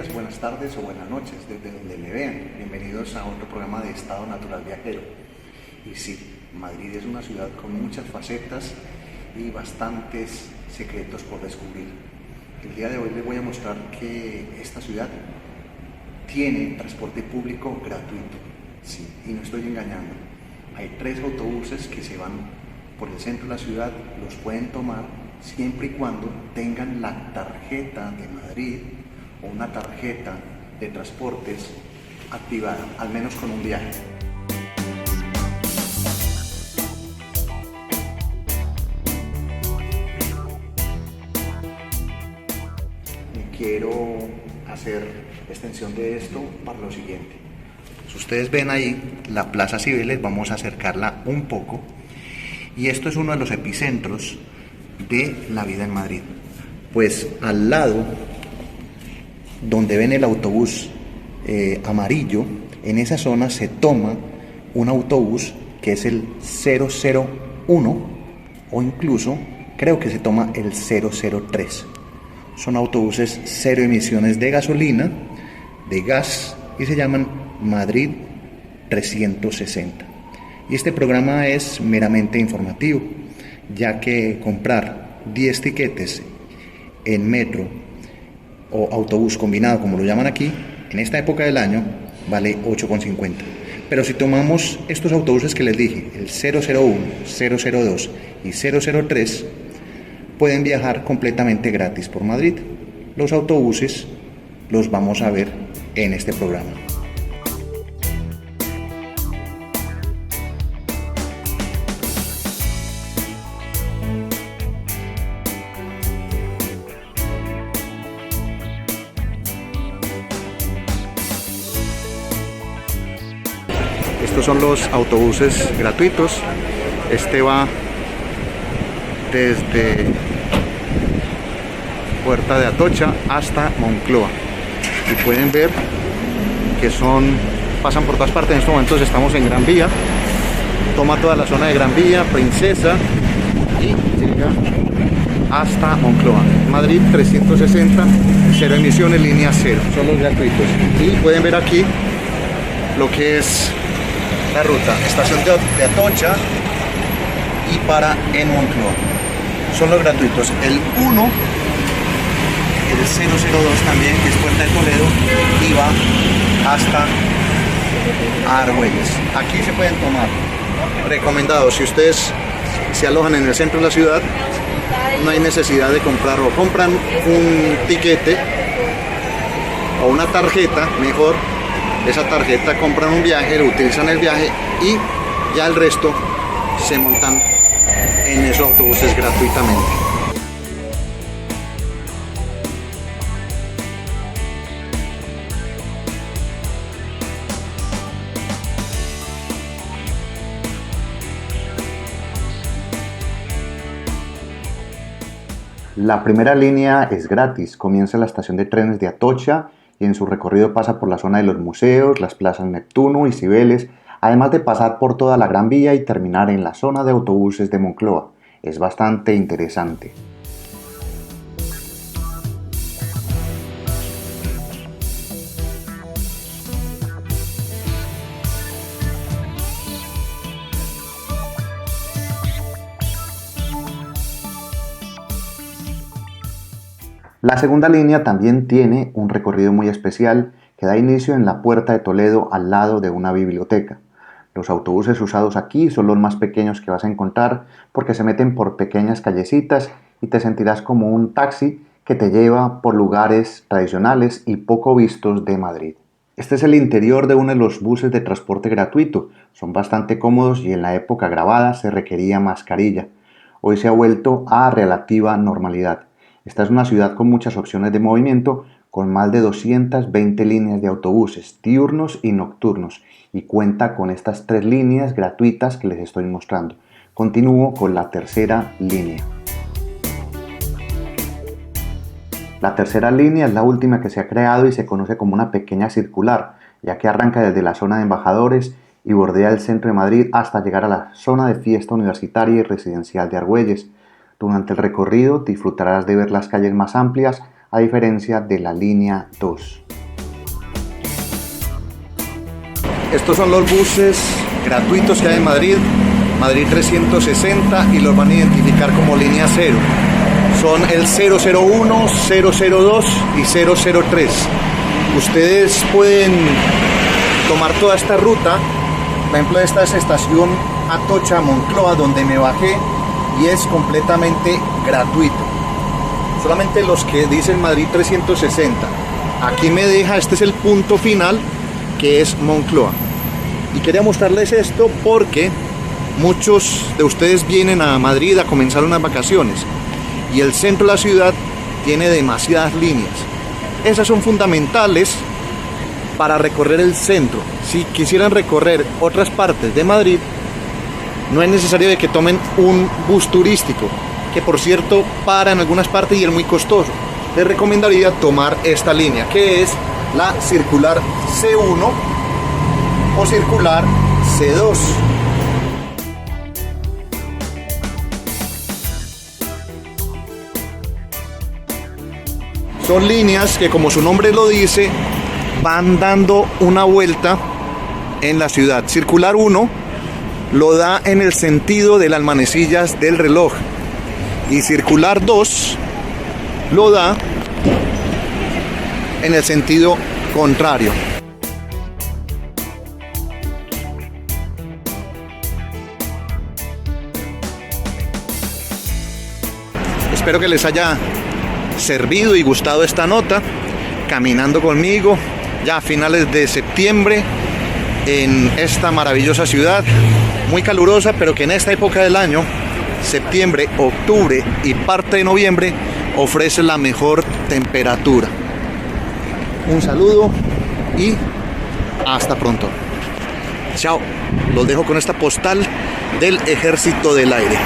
días, buenas tardes o buenas noches, desde donde le vean. Bienvenidos a otro programa de Estado Natural Viajero. Y sí, Madrid es una ciudad con muchas facetas y bastantes secretos por descubrir. El día de hoy les voy a mostrar que esta ciudad tiene transporte público gratuito. Sí, y no estoy engañando. Hay 3 autobuses que se van por el centro de la ciudad, los pueden tomar siempre y cuando tengan la tarjeta de Madrid o una tarjeta de transportes activada, al menos con un viaje. Quiero hacer extensión de esto para lo siguiente. Si ustedes ven ahí la Plaza Cibeles, vamos a acercarla un poco. Y esto es uno de los epicentros de la vida en Madrid. Pues al lado, donde ven el autobús amarillo, en esa zona se toma un autobús que es el 001 o incluso creo que se toma el 003. Son autobuses cero emisiones de gasolina, de gas, y se llaman Madrid 360. Y este programa es meramente informativo, ya que comprar 10 tiquetes en metro o autobús combinado, como lo llaman aquí, en esta época del año, vale 8,50. Pero si tomamos estos autobuses que les dije, el 001, 002 y 003, pueden viajar completamente gratis por Madrid. Los autobuses los vamos a ver en este programa. Estos son los autobuses gratuitos. Este va desde Puerta de Atocha hasta Moncloa. Y pueden ver que pasan por todas partes. En estos momentos estamos en Gran Vía. Toma toda la zona de Gran Vía, Princesa y llega hasta Moncloa. Madrid 360, cero emisiones, línea 0. Son los gratuitos. Y pueden ver aquí lo que es la ruta, estación de Atocha y para en Moncloa. Son los gratuitos. El 1, el 002 también, que es Puerta de Toledo, y va hasta Argüelles. Aquí se pueden tomar. Recomendado, si ustedes se alojan en el centro de la ciudad, no hay necesidad de comprar, o compran un tiquete o una tarjeta, mejor. Esa tarjeta, compran un viaje, lo utilizan el viaje y ya el resto se montan en esos autobuses gratuitamente. La primera línea es gratis, comienza en la estación de trenes de Atocha y en su recorrido pasa por la zona de los museos, las plazas Neptuno y Cibeles, además de pasar por toda la Gran Vía y terminar en la zona de autobuses de Moncloa. Es bastante interesante. La segunda línea también tiene un recorrido muy especial que da inicio en la Puerta de Toledo al lado de una biblioteca. Los autobuses usados aquí son los más pequeños que vas a encontrar porque se meten por pequeñas callecitas y te sentirás como un taxi que te lleva por lugares tradicionales y poco vistos de Madrid. Este es el interior de uno de los buses de transporte gratuito. Son bastante cómodos y en la época grabada se requería mascarilla. Hoy se ha vuelto a relativa normalidad. Esta es una ciudad con muchas opciones de movimiento, con más de 220 líneas de autobuses, diurnos y nocturnos, y cuenta con estas 3 líneas gratuitas que les estoy mostrando. Continúo con la tercera línea. La tercera línea es la última que se ha creado y se conoce como una pequeña circular, ya que arranca desde la zona de Embajadores y bordea el centro de Madrid hasta llegar a la zona de fiesta universitaria y residencial de Argüelles. Durante el recorrido disfrutarás de ver las calles más amplias a diferencia de la línea 2. Estos son los buses gratuitos que hay en Madrid, Madrid 360, y los van a identificar como línea 0. Son el 001, 002 y 003. Ustedes pueden tomar toda esta ruta. Por ejemplo, esta es estación Atocha, Moncloa, donde me bajé, y es completamente gratuito. Solamente los que dicen Madrid 360. Aquí me deja, este es el punto final, que es Moncloa. Y quería mostrarles esto porque muchos de ustedes vienen a Madrid a comenzar unas vacaciones, y el centro de la ciudad tiene demasiadas líneas. Esas son fundamentales para recorrer el centro. Si quisieran recorrer otras partes de Madrid, no es necesario de que tomen un bus turístico, que por cierto para en algunas partes y es muy costoso. Les recomendaría tomar esta línea, que es la circular C1 o circular C2. Son líneas que, como su nombre lo dice, van dando una vuelta en la ciudad. Circular 1 lo da en el sentido de las manecillas del reloj, y circular 2 lo da en el sentido contrario. Espero que les haya servido y gustado esta nota, caminando conmigo ya a finales de septiembre en esta maravillosa ciudad, muy calurosa, pero que en esta época del año, septiembre, octubre y parte de noviembre, ofrece la mejor temperatura. Un saludo y hasta pronto. Chao. Los dejo con esta postal del Ejército del Aire.